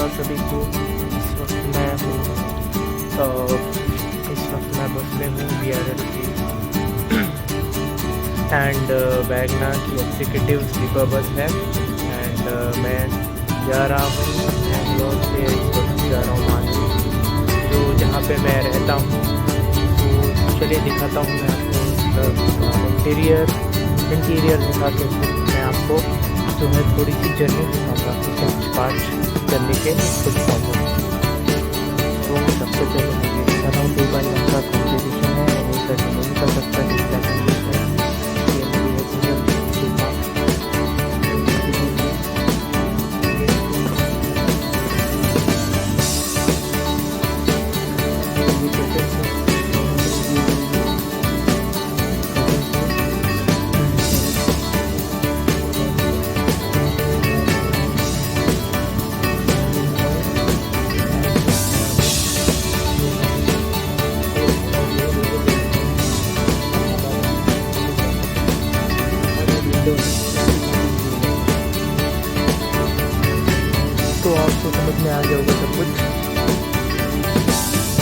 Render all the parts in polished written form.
नमस्कार सभी को। इस वक्त मैं हूँ इस वक्त मैं बस में हूँ VRL की एंड वैगना की एग्जीक्यूटिव स्लीपर बस है एंड मैं जा रहा हूँ बेंगलोर से। इस वक्त जा रहा हूँ मानवी, जो जहाँ पे मैं रहता हूँ। तो चलिए दिखाता हूँ मैं आपको इंटीरियर दिखा के मैं आपको जो है थोड़ी सी जर्नी दिखाऊंगा, कुछ पार्ट करने के कुछ पाऊँगा। तो सबसे पहले मैं दिखा रहा हूँ 2x1 का कॉम्पिटिशन है और उसका नहीं कर सकता तो आपको समझ में आ जाएगा सब कुछ।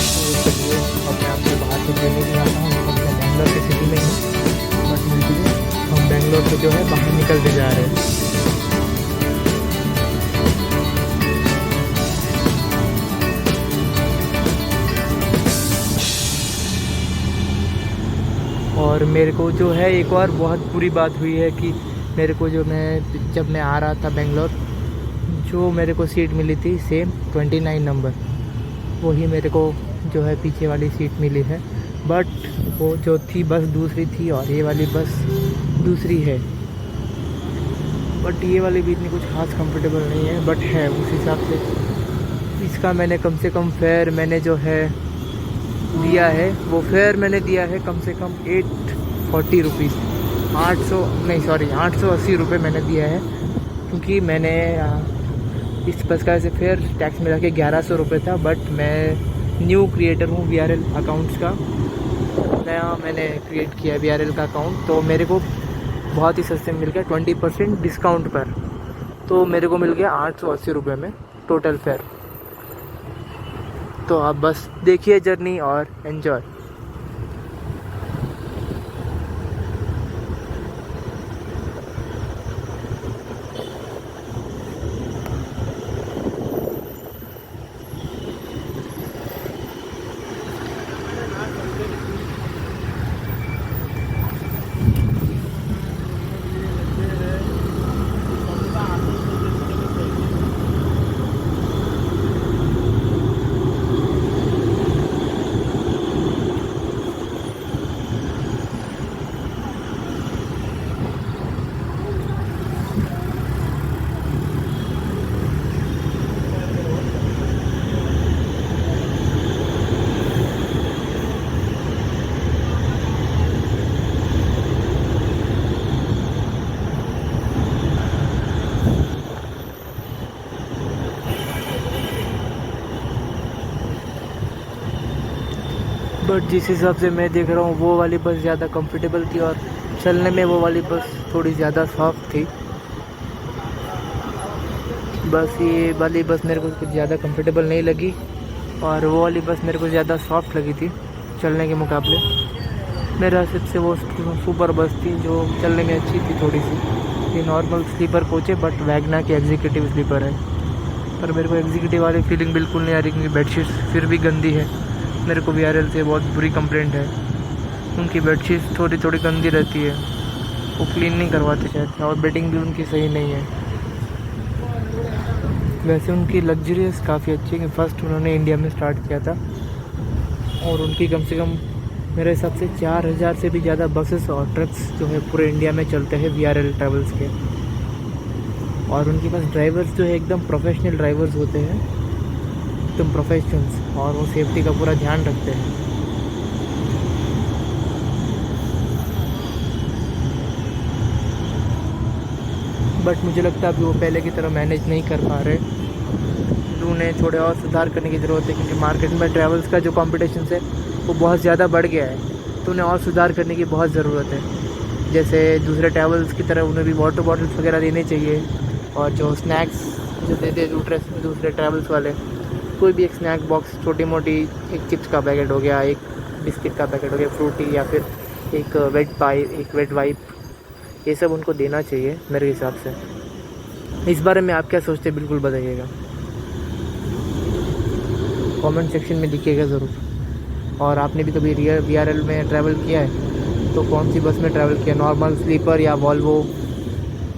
तो चलिए अब मैं आपको बाहर से ट्रेनिंग दिखाता हूँ। हम बेंगलोर के सिटी में ही बट हम बेंगलोर से जो है बाहर निकलते जा रहे हैं। और मेरे को जो है एक और बहुत बुरी बात हुई है कि मेरे को जब मैं आ रहा था बेंगलोर, जो मेरे को सीट मिली थी सेम 29 नंबर, वही मेरे को जो है पीछे वाली सीट मिली है। बट वो जो थी बस दूसरी थी और ये वाली बस दूसरी है। बट ये वाली भी इतनी कुछ खास कंफर्टेबल नहीं है, बट है उस हिसाब से। इसका मैंने कम से कम फेयर मैंने जो है दिया है, वो फेयर मैंने दिया है कम से कम 840 रुपीज़, 880 रुपये मैंने दिया है। क्योंकि मैंने इस बस का ऐसे फेयर टैक्स मिला के 1100 रुपये था। बट मैं न्यू क्रिएटर हूँ VRL अकाउंट्स का, नया मैंने क्रिएट किया है VRL का अकाउंट। तो मेरे को बहुत ही सस्ते में मिल गया 20% डिस्काउंट पर। तो मेरे को मिल गया 880 रुपये में टोटल फेयर। तो आप बस देखिए जर्नी और एन्जॉय। बट जिस हिसाब से मैं देख रहा हूँ वो वाली बस ज़्यादा कंफर्टेबल थी और चलने में वो वाली बस थोड़ी ज़्यादा सॉफ्ट थी। बस ये वाली बस मेरे को कुछ ज़्यादा कंफर्टेबल नहीं लगी और वो वाली बस मेरे को ज़्यादा सॉफ्ट लगी थी चलने के मुकाबले। मेरा सबसे वो सुपर बस थी जो चलने में अच्छी थी थोड़ी सी। ये नॉर्मल स्लीपर कोच है बट वैगना की एग्जीक्यूटिव स्लीपर है। पर मेरे को एग्जीक्यूटिव वाली फीलिंग बिल्कुल नहीं आ रही, क्योंकि बेडशीट फिर भी गंदी है। मेरे को VRL से बहुत बुरी कंप्लेंट है, उनकी बेडशीट थोड़ी थोड़ी गंदी रहती है, वो क्लीन नहीं करवाते शायद, और बेडिंग भी उनकी सही नहीं है। वैसे उनकी लग्जरियस काफ़ी अच्छी है कि फ़र्स्ट उन्होंने इंडिया में स्टार्ट किया था और उनकी कम से कम मेरे हिसाब से 4000 से भी ज़्यादा बसेस और ट्रक्स जो है पूरे इंडिया में चलते हैं VRL ट्रैवल्स के। और उनके पास ड्राइवर्स जो है एकदम प्रोफेशनल ड्राइवर्स होते हैं, एकदम प्रोफेशनल्स, और वो सेफ्टी का पूरा ध्यान रखते हैं। बट मुझे लगता है अभी वो पहले की तरह मैनेज नहीं कर पा रहे, उन्हें थोड़े और सुधार करने की ज़रूरत है। क्योंकि मार्केट में ट्रैवल्स का जो कॉम्पिटिशन है वो बहुत ज़्यादा बढ़ गया है, तो उन्हें और सुधार करने की बहुत ज़रूरत है। जैसे दूसरे ट्रैवल्स की तरह उन्हें भी वाटर बॉटल्स वगैरह देने चाहिए, और जो स्नैक्स जो देते हैं दूसरे दूसरे ट्रैवल्स वाले, कोई भी एक स्नैक बॉक्स, छोटी मोटी, एक चिप्स का पैकेट हो गया, एक बिस्किट का पैकेट हो गया, फ्रूटी, या फिर एक वेट वाइप, ये सब उनको देना चाहिए मेरे हिसाब से। इस बारे में आप क्या सोचते हैं, बिल्कुल बताइएगा, कमेंट सेक्शन में लिखिएगा ज़रूर। और आपने भी कभी VRL में ट्रैवल किया है तो कौन सी बस में ट्रैवल किया, नॉर्मल, स्लीपर या वॉल्वो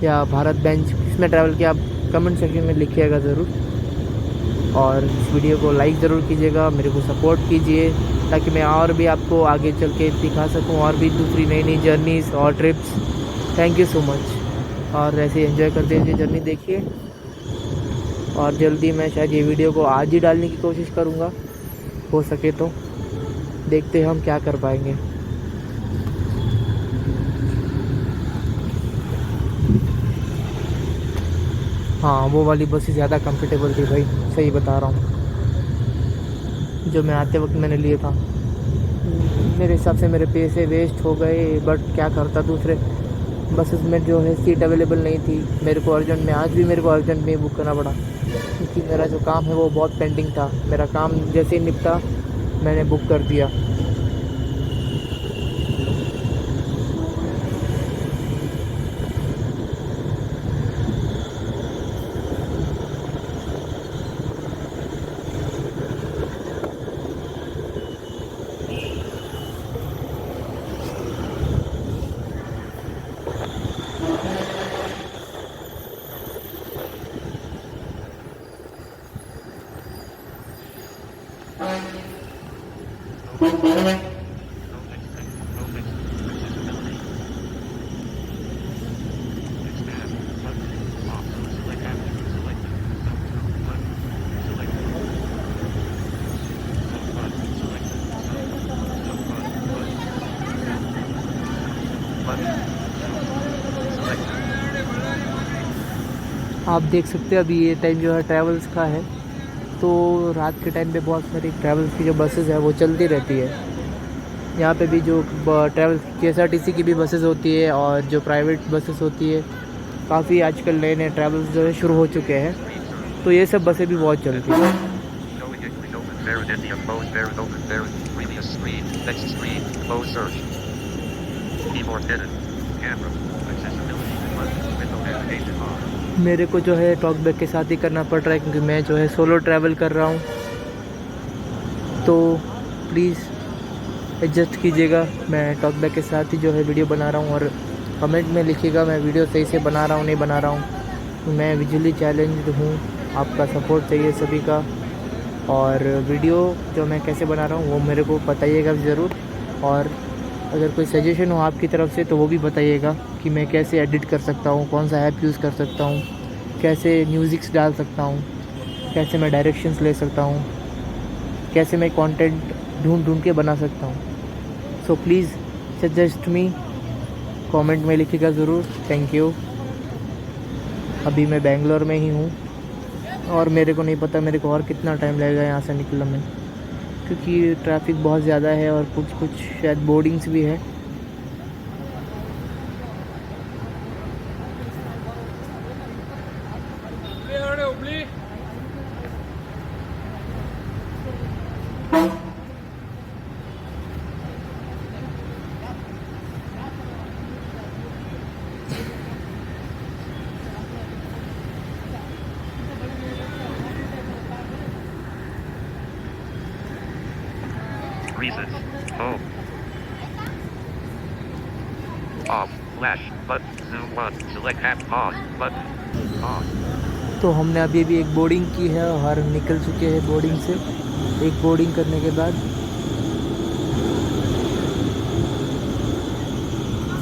या भारत बेंच, किसमें ट्रैवल किया, आप कमेंट सेक्शन में लिखिएगा ज़रूर। और इस वीडियो को लाइक ज़रूर कीजिएगा, मेरे को सपोर्ट कीजिए ताकि मैं और भी आपको आगे चल के दिखा सकूं और भी दूसरी नई नई जर्नीज़ और trips. Thank you so much. और ऐसे एंजॉय करते हुए जर्नी देखिए। और जल्दी मैं शायद ये वीडियो को आज ही डालने की कोशिश करूँगा, हो सके तो। देखते हैं हम क्या कर पाएंगे। हाँ, वो वाली बस ही ज़्यादा कंफर्टेबल थी भाई, सही बता रहा हूँ। जो मैं आते वक्त मैंने लिए था, मेरे हिसाब से मेरे पैसे वेस्ट हो गए, बट क्या करता, दूसरे बसेस में जो है सीट अवेलेबल नहीं थी। मेरे को अर्जेंट में, आज भी मेरे को अर्जेंट में बुक करना पड़ा क्योंकि मेरा जो काम है वो बहुत पेंडिंग था। मेरा काम जैसे ही निपटा मैंने बुक कर दिया। आप देख सकते हैं अभी ये टाइम जो है ट्रैवल्स का है, तो रात के टाइम पे बहुत सारी ट्रैवल्स की जो बसेस है वो चलती रहती है। यहाँ पे भी जो ट्रैवल्स KSRTC की भी बसेस होती है और जो प्राइवेट बसेस होती है, काफ़ी आजकल नए नए ट्रैवल्स जो है शुरू हो चुके हैं, तो ये सब बसें भी बहुत चलती हैं। मेरे को जो है टॉकबैक के साथ ही करना पड़ रहा है क्योंकि मैं जो है सोलो ट्रैवल कर रहा हूँ, तो प्लीज़ एडजस्ट कीजिएगा। मैं टॉकबैक के साथ ही जो है वीडियो बना रहा हूँ और कमेंट में लिखिएगा मैं वीडियो सही से बना रहा हूँ नहीं बना रहा हूँ। मैं विजुअली चैलेंज्ड हूँ, आपका सपोर्ट चाहिए सभी का। और वीडियो जो मैं कैसे बना रहा हूँ वो मेरे को बताइएगा ज़रूर। और अगर कोई सजेशन हो आपकी तरफ से तो वो भी बताइएगा कि मैं कैसे एडिट कर सकता हूँ, कौन सा ऐप यूज़ कर सकता हूँ, कैसे म्यूज़िक्स डाल सकता हूँ, कैसे मैं डायरेक्शंस ले सकता हूँ, कैसे मैं कंटेंट ढूंढ के बना सकता हूँ। So please suggest me, comment में लिखिएगा ज़रूर। Thank you. अभी मैं बेंगलोर में ही हूँ और मेरे को नहीं पता मेरे को और कितना टाइम लगेगा यहाँ से निकलने में, क्योंकि ट्रैफिक बहुत ज़्यादा है और कुछ शायद बोर्डिंग्स भी है। Reasons. Home. Off. Flash. Button. Zoom 1. Select app. Pause. Button. Pause. तो हमने अभी भी एक बोर्डिंग की है और निकल चुके हैं बोर्डिंग से। एक बोर्डिंग करने के बाद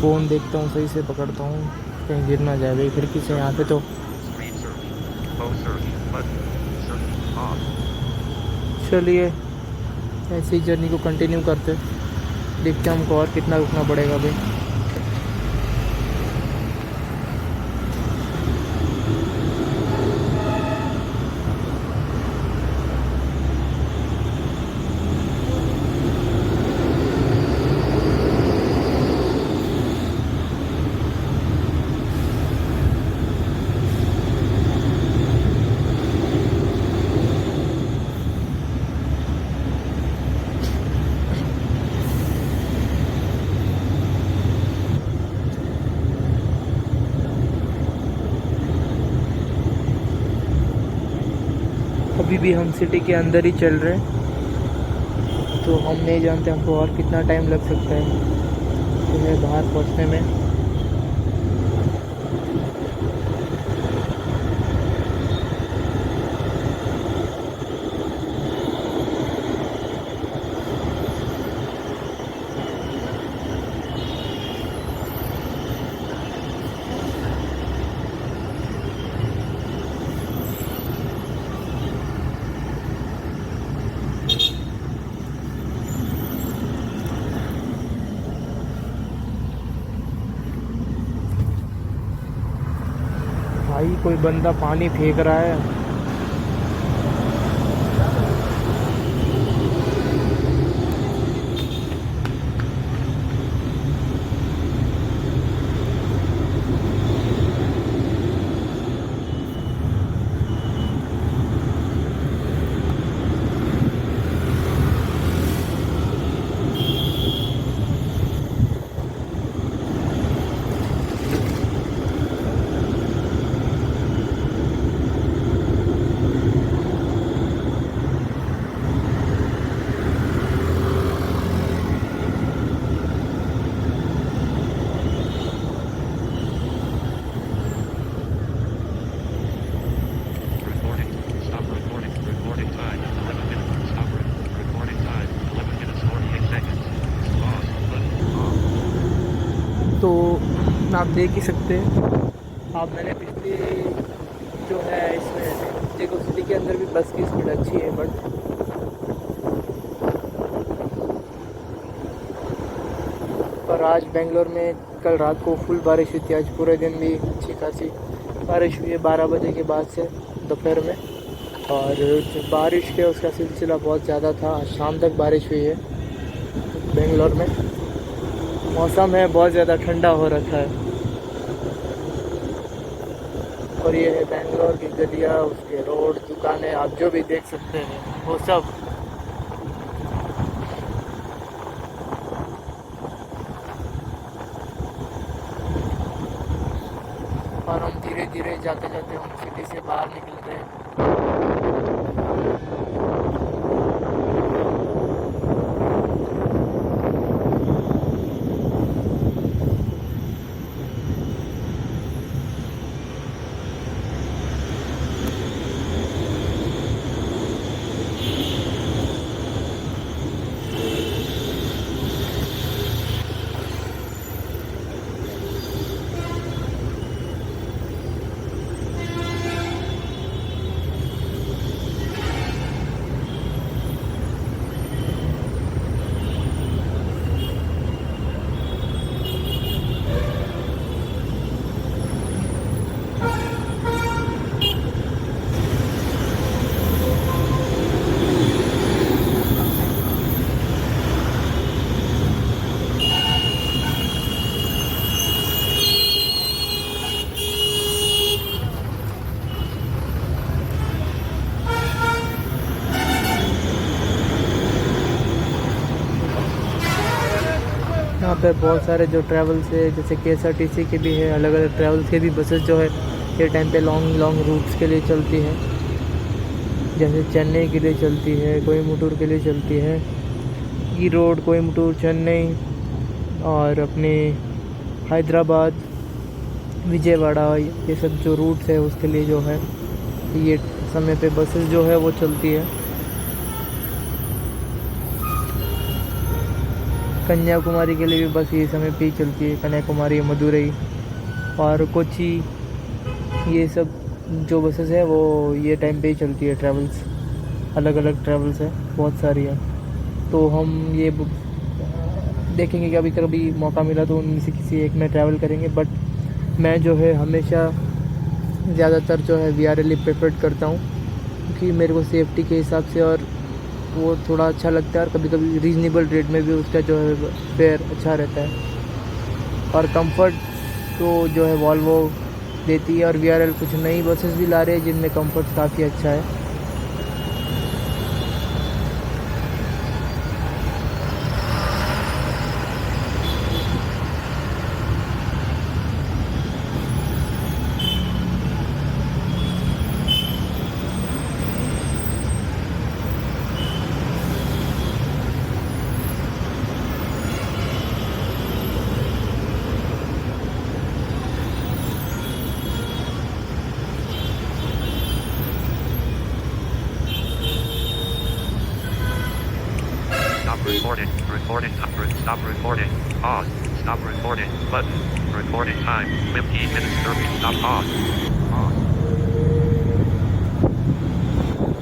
फ़ोन देखता हूँ, सही से पकड़ता हूँ कहीं गिर ना जाए भाई खिड़की से यहाँ पे। तो Screen search. Phone search. Button. Search. Pause. चलिए ऐसे ही जर्नी को कंटिन्यू करते, देखते हैं हमको और कितना रुकना पड़ेगा भाई। अभी भी हम सिटी के अंदर ही चल रहे हैं, तो हम नहीं जानते हमको और कितना टाइम लग सकता है जो है बाहर पहुंचने में। भाई कोई बंदा पानी फेंक रहा है। Recording. Stop recording. Recording time 11 minutes. Stop recording time 11 minutes 48 seconds. Pause. Button. Off. तो आप देख ही सकते हैं, आप मैंने पिछली जो है इसमें देखो सिटी के अंदर भी बस की स्पीड अच्छी है, बट पर आज बेंगलोर में कल रात को फुल बारिश हुई थी। आज पूरे दिन भी अच्छी खासी बारिश हुई है 12 बजे के बाद से दोपहर में, और जो बारिश के उसका सिलसिला बहुत ज़्यादा था। आज शाम तक बारिश हुई है बेंगलोर में। मौसम है बहुत ज़्यादा ठंडा हो रखा है, और ये है बेंगलोर की गलियाँ, उसके रोड, दुकानें, आप जो भी देख सकते हैं वो सब। और हम धीरे धीरे जाते जाते हम सिटी से बाहर निकल रहे हैं। यहाँ पे बहुत सारे जो ट्रैवल्स है, जैसे KSRTC के भी है, अलग अलग ट्रैवल्स के भी बसेस जो है ये टाइम पे लॉन्ग लॉन्ग रूट्स के लिए चलती है। जैसे चेन्नई के लिए चलती है, कोयम्बटूर के लिए चलती है, ई रोड कोयम्बटूर चेन्नई, और अपने हैदराबाद विजयवाड़ा, ये सब जो रूट्स है उसके लिए जो है ये समय पे बसेस जो है वो चलती है। कन्याकुमारी के लिए भी बस ये समय पे ही चलती है, कन्याकुमारी, मदुरई और कोची, ये सब जो बसेस है वो ये टाइम पे ही चलती है। ट्रैवल्स अलग अलग ट्रैवल्स है, बहुत सारी है। तो हम ये देखेंगे कि अभी कभी मौका मिला तो उनमें से किसी एक में ट्रैवल करेंगे। बट मैं जो है हमेशा ज़्यादातर जो है VRL ही प्रेफर करता हूँ, क्योंकि मेरे को सेफ्टी के हिसाब से और वो थोड़ा अच्छा लगता है, और कभी कभी रीज़नेबल रेट में भी उसका जो है फेयर अच्छा रहता है। और कंफर्ट तो जो है वॉल्वो देती है, और VRL कुछ नई बसेस भी ला रहे हैं जिनमें कंफर्ट काफ़ी अच्छा है। recording. Recording. Stop recording. Pause. Stop recording. Button. Recording time. 15 minutes 30. Stop. Pause. Pause.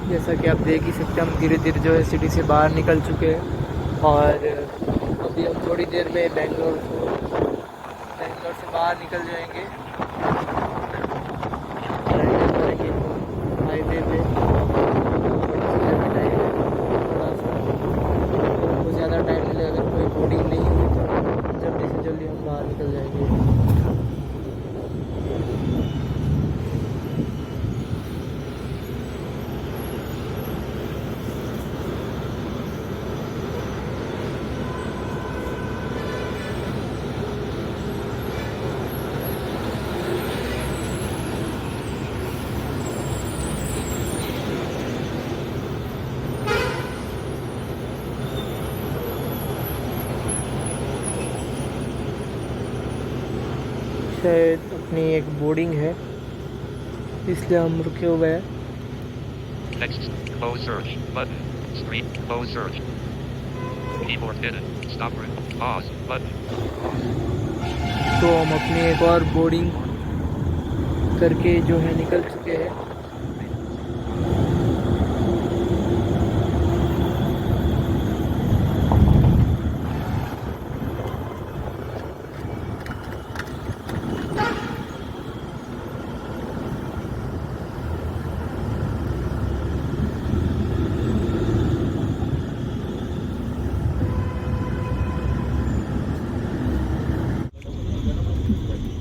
जैसा कि आप देख ही सकते हैं, हम धीरे धीरे जो है सिटी से बाहर निकल चुके हैं और अभी हम थोड़ी देर में बेंगलोर से बाहर निकल जाएंगे हाईवे पे। बहुत ज़्यादा टाइम मिले, अगर कोई बोर्डिंग नहीं हुई तो जल्दी से जल्दी हम बाहर निकल जाएंगे। शायद अपनी एक बोर्डिंग है, इसलिए हम रुके हुए हैं। Next. Close search. Button. Screen. Close search. Keyboard hidden. Stop. Pause. Button. तो हम अपनी एक और बोर्डिंग करके जो है निकल चुके हैं।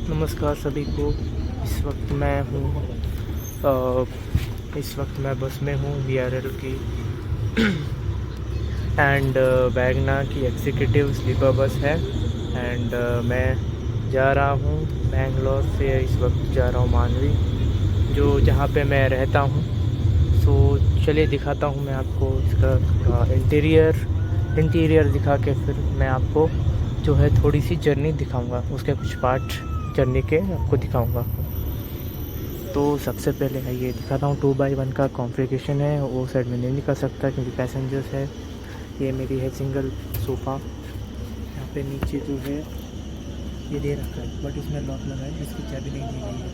नमस्कार सभी को। इस वक्त मैं बस में हूँ VRL की एंड वैगना की एग्जीक्यूटिव स्लीपर बस है एंड मैं जा रहा हूँ बेंगलोर से। इस वक्त जा रहा हूँ मानवी, जो जहाँ पे मैं रहता हूँ। सो चलिए दिखाता हूँ मैं आपको इसका इंटीरियर दिखा के फिर मैं आपको जो है थोड़ी सी जर्नी दिखाऊंगा, उसके कुछ पार्ट जर्नी के आपको दिखाऊंगा। तो सबसे पहले ये दिखाता हूँ 2x1 का कॉन्फ़िगरेशन है, वो साइड में नहीं दिखा सकता क्योंकि पैसेंजर्स है। ये मेरी है सिंगल सोफ़ा, यहाँ पे नीचे जो है ये दे रखा है बट इसमें लॉक लगा है, इसकी चाबी नहीं दी गई है।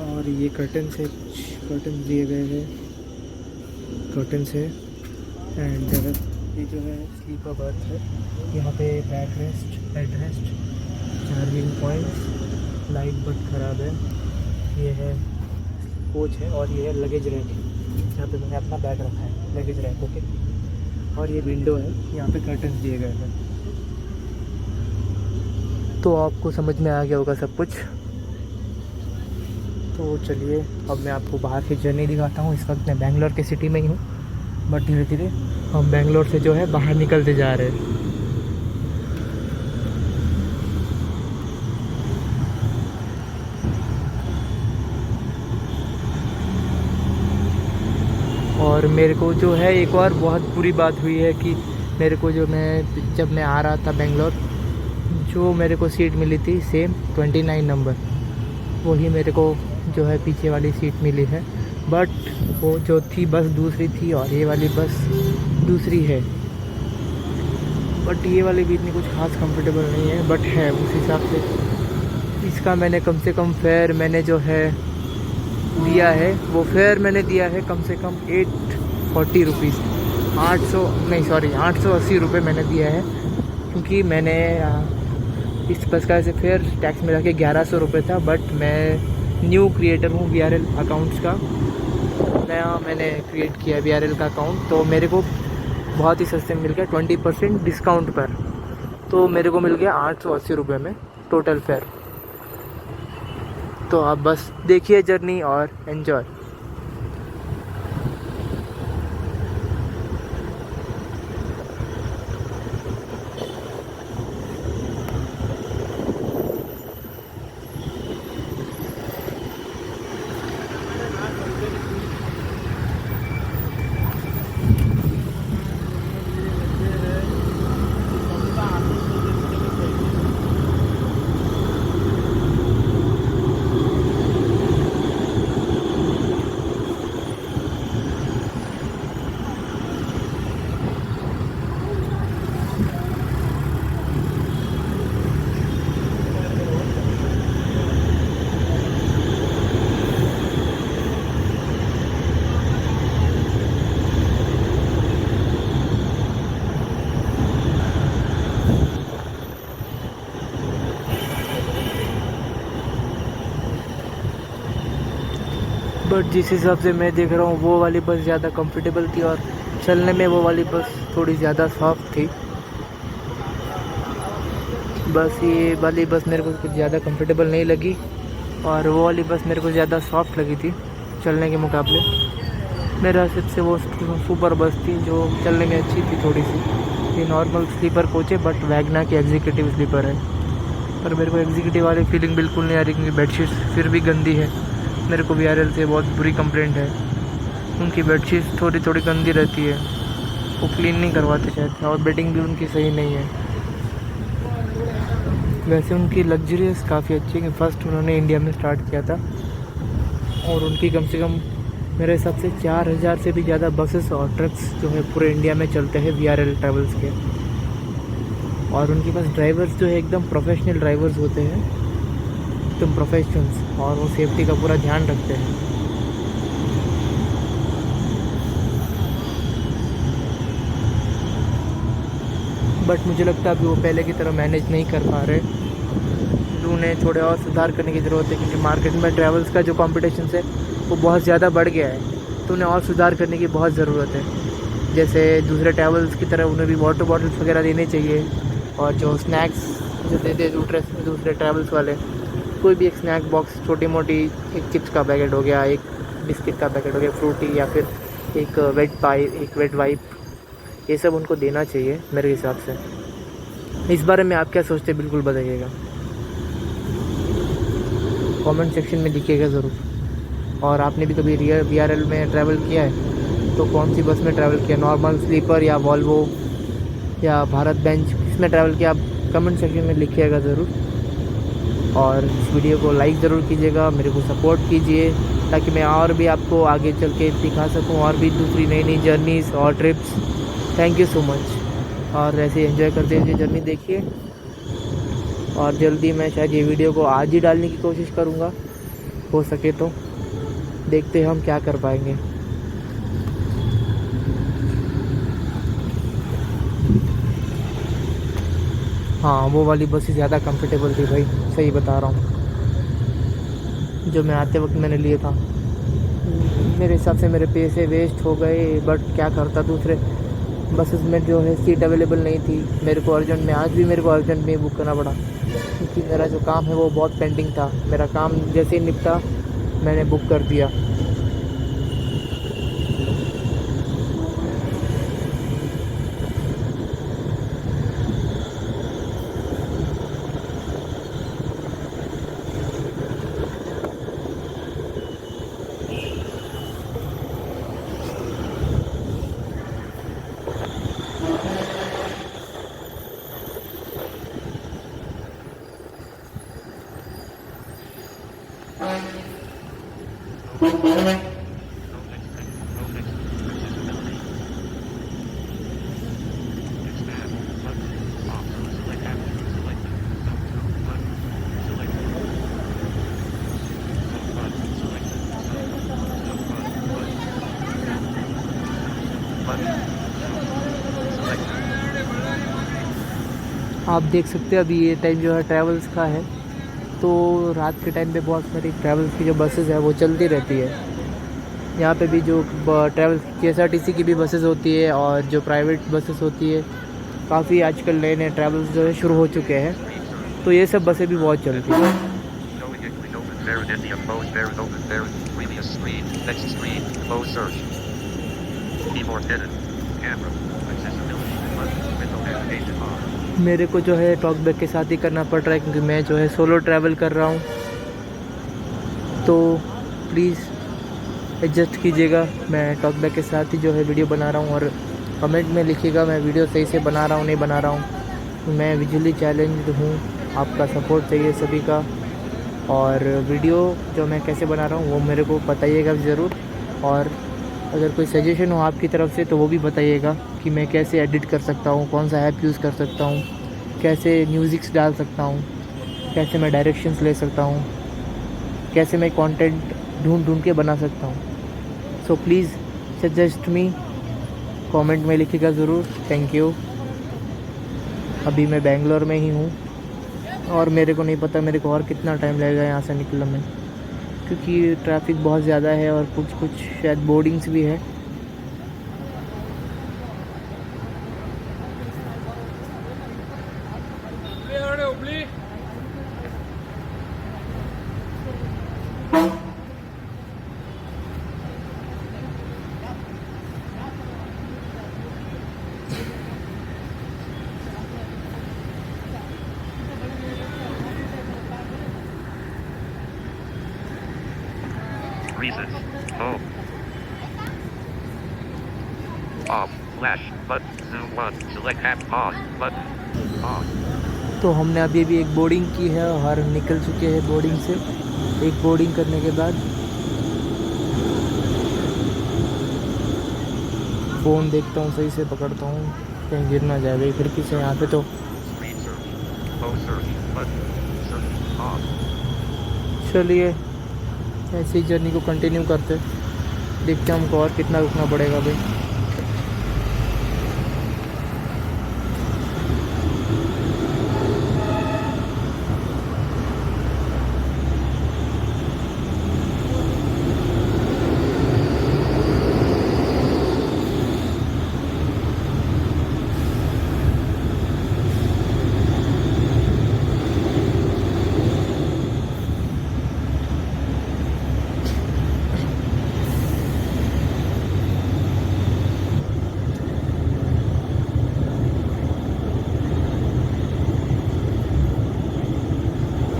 और ये कर्टन दिए गए हैं, कर्टन्स है एंड ये जो है स्लीपर बर्थ है। यहाँ पे head rest, charging points, light but ख़राब है। ये है कोच है और ये है लगेज रैक, जहाँ पे मैंने अपना बैग रखा है, लगेज रैक। ओके, और ये विंडो है, यहाँ पे कर्टन्स दिए गए हैं। तो आपको समझ में आ गया होगा सब कुछ। तो चलिए अब मैं आपको बाहर की जर्नी दिखाता हूँ। इस वक्त मैं बेंगलोर के सिटी में ही हूँ बट धीरे धीरे हम बेंगलोर से जो है बाहर निकलते जा रहे हैं। और मेरे को जो है एक और बहुत बुरी बात हुई है कि मेरे को जब मैं आ रहा था बेंगलोर, जो मेरे को सीट मिली थी सेम 29 नंबर, वही मेरे को जो है पीछे वाली सीट मिली है। बट वो जो थी बस दूसरी थी और ये वाली बस दूसरी है। बट ये वाली भी इतनी कुछ खास कंफर्टेबल नहीं है बट है उस हिसाब से। इसका मैंने कम से कम फेयर मैंने जो है दिया है, वो फेयर मैंने दिया है कम से कम 840 रुपीज़, 880 रुपये मैंने दिया है। क्योंकि मैंने इस बस का ऐसे फेयर टैक्स मिला के 1100 रुपये था। बट मैं न्यू क्रिएटर हूँ VRL अकाउंट्स का, मैंने क्रिएट किया VRL का अकाउंट। तो मेरे को बहुत ही सस्ते में मिल गया 20% डिस्काउंट पर। तो मेरे को मिल गया 880 रुपये में टोटल फेयर। तो आप बस देखिए जर्नी और एंजॉय। बट जिस हिसाब से मैं देख रहा हूँ वो वाली बस ज़्यादा कंफर्टेबल थी और चलने में वो वाली बस थोड़ी ज़्यादा सॉफ्ट थी। बस ये वाली बस मेरे को कुछ ज़्यादा कंफर्टेबल नहीं लगी और वो वाली बस मेरे को ज़्यादा सॉफ्ट लगी थी चलने के मुकाबले। मेरा सबसे वो सुपर बस थी जो चलने में अच्छी थी थोड़ी सी। ये नॉर्मल स्लीपर कोच है बट वैगना की एग्जीक्यूटिव स्लीपर है, पर मेरे को एग्जीक्यूटिव वाली फीलिंग बिल्कुल नहीं आ रही क्योंकि बेडशीट फिर भी गंदी है। मेरे को VRL से बहुत बुरी कंप्लेंट है, उनकी बेडशीट थोड़ी थोड़ी गंदी रहती है, वो क्लीन नहीं करवाते शायद, और बेडिंग भी उनकी सही नहीं है। वैसे उनकी लग्जरियस काफ़ी अच्छी है कि फ़र्स्ट उन्होंने इंडिया में स्टार्ट किया था और उनकी कम से कम मेरे हिसाब से 4000 से भी ज़्यादा बसेस और ट्रक्स जो है पूरे इंडिया में चलते हैं VRL ट्रैवल्स के। और उनके पास ड्राइवर्स जो है एकदम प्रोफेशनल ड्राइवर्स होते हैं, एकदम प्रोफेशनल्स, और वो सेफ्टी का पूरा ध्यान रखते हैं। बट मुझे लगता है अभी वो पहले की तरह मैनेज नहीं कर पा रहे, उन्हें थोड़े और सुधार करने की ज़रूरत है क्योंकि मार्केट में ट्रैवल्स का जो कॉम्पिटिशन है वो बहुत ज़्यादा बढ़ गया है, तो उन्हें और सुधार करने की बहुत ज़रूरत है। जैसे दूसरे ट्रैवल्स की तरह उन्हें भी वाटर बॉटल्स वगैरह देने चाहिए, और जो स्नैक्स जो देते दूसरे ट्रैवल्स वाले, कोई भी एक स्नैक बॉक्स, छोटी मोटी एक चिप्स का पैकेट हो गया, एक बिस्किट का पैकेट हो गया, फ्रूटी, या फिर एक वेट वाइप, ये सब उनको देना चाहिए मेरे हिसाब से। इस बारे में आप क्या सोचते हैं बिल्कुल बताइएगा, कमेंट सेक्शन में लिखिएगा ज़रूर। और आपने भी कभी VRL में ट्रैवल किया है तो कौन सी बस में ट्रैवल किया, नॉर्मल, स्लीपर या वॉल्वो या भारत बेंच, किसमें ट्रैवल किया, आप कमेंट सेक्शन में लिखिएगा ज़रूर। और इस वीडियो को लाइक ज़रूर कीजिएगा, मेरे को सपोर्ट कीजिए ताकि मैं और भी आपको आगे चल के दिखा सकूं और भी दूसरी नई नई जर्नीज़ और trips. Thank you so much, और ऐसे एंजॉय करते हुए जर्नी देखिए। और जल्दी मैं शायद ये वीडियो को आज ही डालने की कोशिश करूँगा, हो सके तो, देखते हैं हम क्या कर पाएंगे। हाँ, वो वाली बस ही ज़्यादा कंफर्टेबल थी भाई, सही बता रहा हूँ। जो मैं आते वक्त मैंने लिए था, मेरे हिसाब से मेरे पैसे वेस्ट हो गए, बट क्या करता, दूसरे बसेस में जो है सीट अवेलेबल नहीं थी। मेरे को अर्जेंट में, आज भी मेरे को अर्जेंट में बुक करना पड़ा क्योंकि मेरा जो काम है वो बहुत पेंडिंग था। मेरा काम जैसे ही निपटा मैंने बुक कर दिया। आप देख सकते हैं अभी ये टाइम जो है ट्रैवल्स का है, तो रात के टाइम पे बहुत सारी ट्रैवल्स की जो बसेस है वो चलती रहती है। यहाँ पे भी जो ट्रैवल्स KSRTC की भी बसेस होती है और जो प्राइवेट बसेस होती है, काफ़ी आजकल नए नए ट्रैवल्स जो है शुरू हो चुके हैं, तो ये सब बसें भी बहुत चलती हैं। मेरे को जो है टॉकबैक के साथ ही करना पड़ रहा है क्योंकि मैं जो है सोलो ट्रैवल कर रहा हूँ, तो प्लीज़ एडजस्ट कीजिएगा। मैं टॉकबैक के साथ ही जो है वीडियो बना रहा हूँ, और कमेंट में लिखिएगा मैं वीडियो सही से बना रहा हूँ नहीं बना रहा हूँ। मैं विजुअली चैलेंज्ड हूँ, आपका सपोर्ट चाहिए सभी का। और वीडियो जो मैं कैसे बना रहा हूँ वो मेरे को बताइएगा ज़रूर, और अगर कोई सजेशन हो आपकी तरफ से तो वो भी बताइएगा कि मैं कैसे एडिट कर सकता हूँ, कौन सा ऐप यूज़ कर सकता हूँ, कैसे म्यूज़िक्स डाल सकता हूँ, कैसे मैं डायरेक्शंस ले सकता हूँ, कैसे मैं कंटेंट ढूंढ के बना सकता हूँ। So please suggest me, comment में लिखिएगा ज़रूर। Thank you. अभी मैं बेंगलोर में ही हूँ और मेरे को नहीं पता मेरे को और कितना टाइम लगेगा यहाँ से निकलने में, क्योंकि ट्रैफिक बहुत ज़्यादा है और कुछ कुछ शायद बोर्डिंग्स भी है। Reasons. Home. Off. Flash. Button. Zoom 1. Select app. Pause. Button. Off. तो हमने अभी भी एक बोर्डिंग की है और निकल चुके हैं बोर्डिंग से। एक बोर्डिंग करने के बाद फ़ोन देखता हूँ, सही से पकड़ता हूँ, कहीं गिर ना जाए भाई खिड़की से। यहाँ पे तो Screen search. Phone search. Button. Search. Off. चलिए ऐसी जर्नी को कंटिन्यू करते, देखते हैं हमको और कितना रुकना पड़ेगा भाई।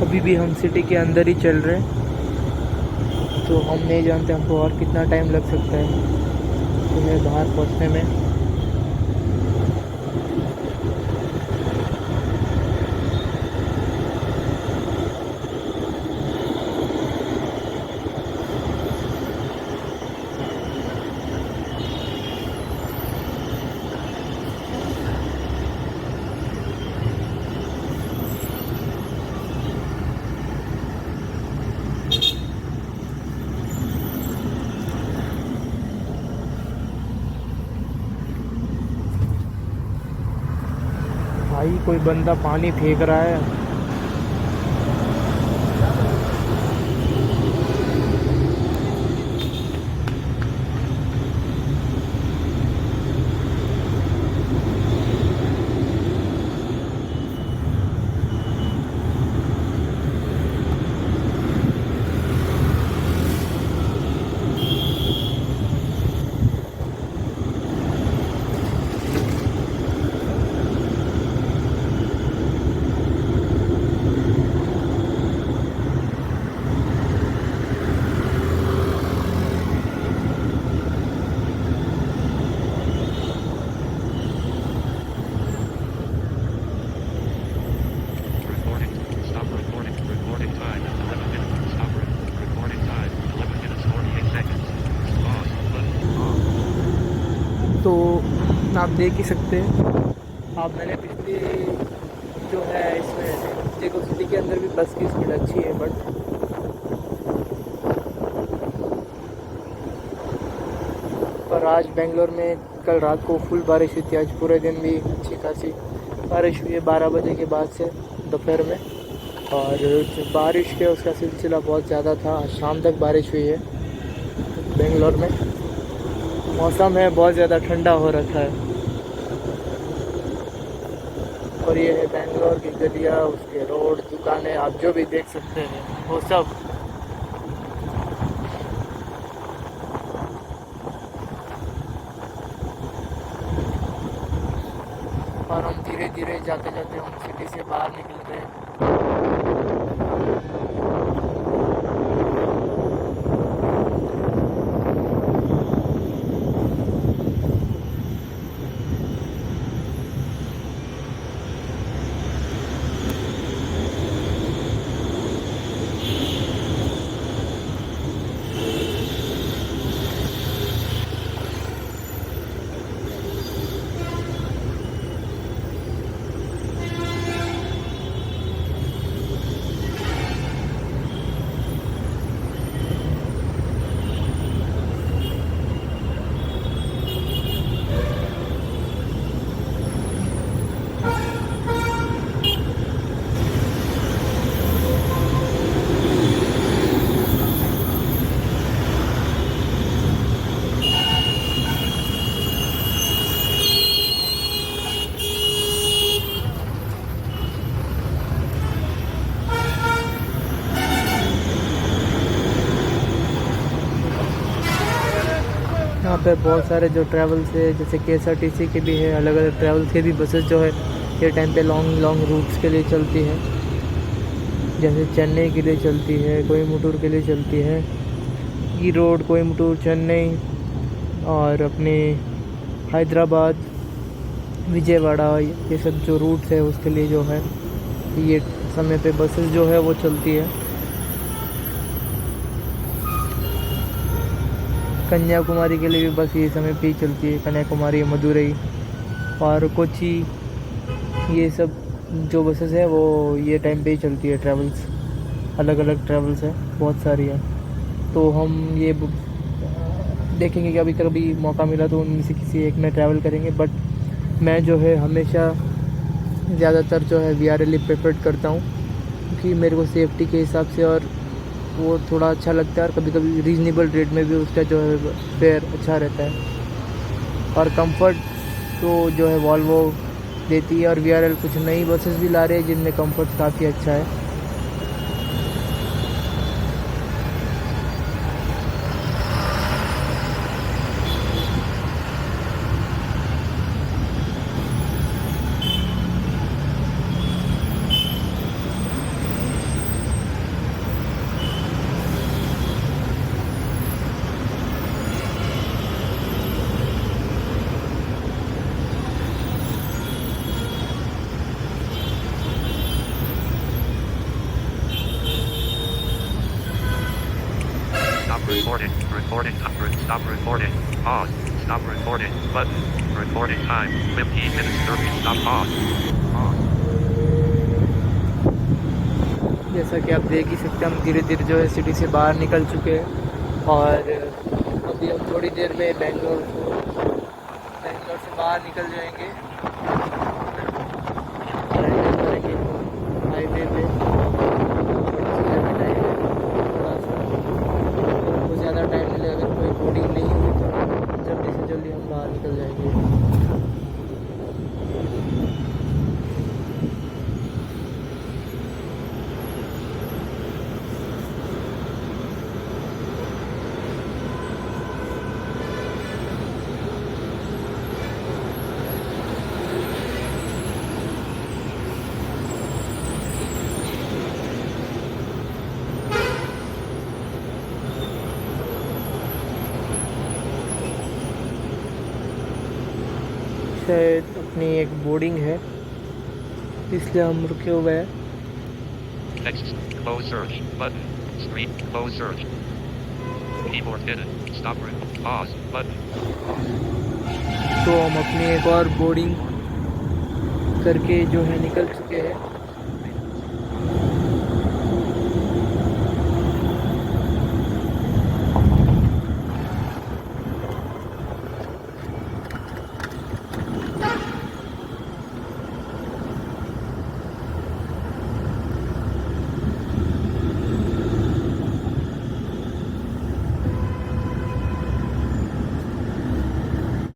अभी भी हम सिटी के अंदर ही चल रहे हैं, तो हम नहीं जानते हमको और कितना टाइम लग सकता है तुम्हें बाहर पहुंचने में। भाई कोई बंदा पानी फेंक रहा है। Recording. Stop recording. Recording time. 11 minutes. Stop recording time. 11 minutes 48 seconds. Pause. Button. Off. तो आप देख ही सकते हैं, आप मैंने पिछली जो है इसमें देखो सिटी के अंदर भी बस की स्पीड अच्छी है, बट पर आज बेंगलोर में कल रात को फुल बारिश हुई थी। आज पूरे दिन भी अच्छी खासी बारिश हुई है 12 बजे के बाद से दोपहर में, और जो बारिश है उसका सिलसिला बहुत ज़्यादा था। आज शाम तक बारिश हुई है बेंगलोर में। मौसम है बहुत ज़्यादा ठंडा हो रखा है, और ये है बेंगलोर की गलियाँ, उसके रोड, दुकानें, आप जो भी देख सकते हैं वो सब। और हम धीरे धीरे जाते जाते हम सिटी से बाहर निकल रहे हैं। यहाँ पे बहुत सारे जो ट्रैवल्स है, जैसे KSRTC के भी है, अलग अलग ट्रैवल्स के भी बसेस जो है ये टाइम पे लॉन्ग लॉन्ग रूट्स के लिए चलती है। जैसे चेन्नई के लिए चलती है, कोयम्बटूर के लिए चलती है, ईरोड, कोयम्बटूर, चेन्नई, और अपने हैदराबाद, विजयवाड़ा, ये सब जो रूट्स है उसके लिए जो है ये समय पे बसेस जो है वो चलती है। कन्याकुमारी के लिए भी बस ये समय पे ही चलती है, कन्याकुमारी, मदुरई और कोची, ये सब जो बसेस है वो ये टाइम पे ही चलती है। ट्रैवल्स अलग अलग ट्रैवल्स है, बहुत सारी है। तो हम ये देखेंगे कि अभी कभी मौका मिला तो उनमें से किसी एक में ट्रैवल करेंगे। बट मैं जो है हमेशा ज़्यादातर जो है VRL ही प्रेफर करता हूँ, क्योंकि मेरे को सेफ्टी के हिसाब से और वो थोड़ा अच्छा लगता है, और कभी कभी रीज़नेबल रेट में भी उसका जो है फेयर अच्छा रहता है। और कंफर्ट तो जो है वॉल्वो देती है, और VRL कुछ नई बसेस भी ला रहे हैं जिनमें कंफर्ट काफ़ी अच्छा है। Stop recording. Recording. Stop recording. Pause. Stop recording. Button. Recording time. 15 minutes 30. Stop. Pause. Pause. जैसा कि आप देख ही सकते हैं, हम धीरे धीरे जो है सिटी से बाहर निकल चुके हैं, और अभी हम थोड़ी देर में बेंगलोर से बाहर निकल जाएंगे, हाईवे पे। हमको ज़्यादा टाइम नहीं लगेगा, अगर कोई बोर्डिंग नहीं हुई तो जल्दी से जल्दी हम बाहर निकल जाएंगे। शायद अपनी एक बोर्डिंग है, इसलिए हम रुके हुए हैं। Text. Close search. Button. Screen. Close search. Keyboard hidden. Stop. Pause. Button. तो हम अपनी एक और बोर्डिंग करके जो है निकल चुके हैं।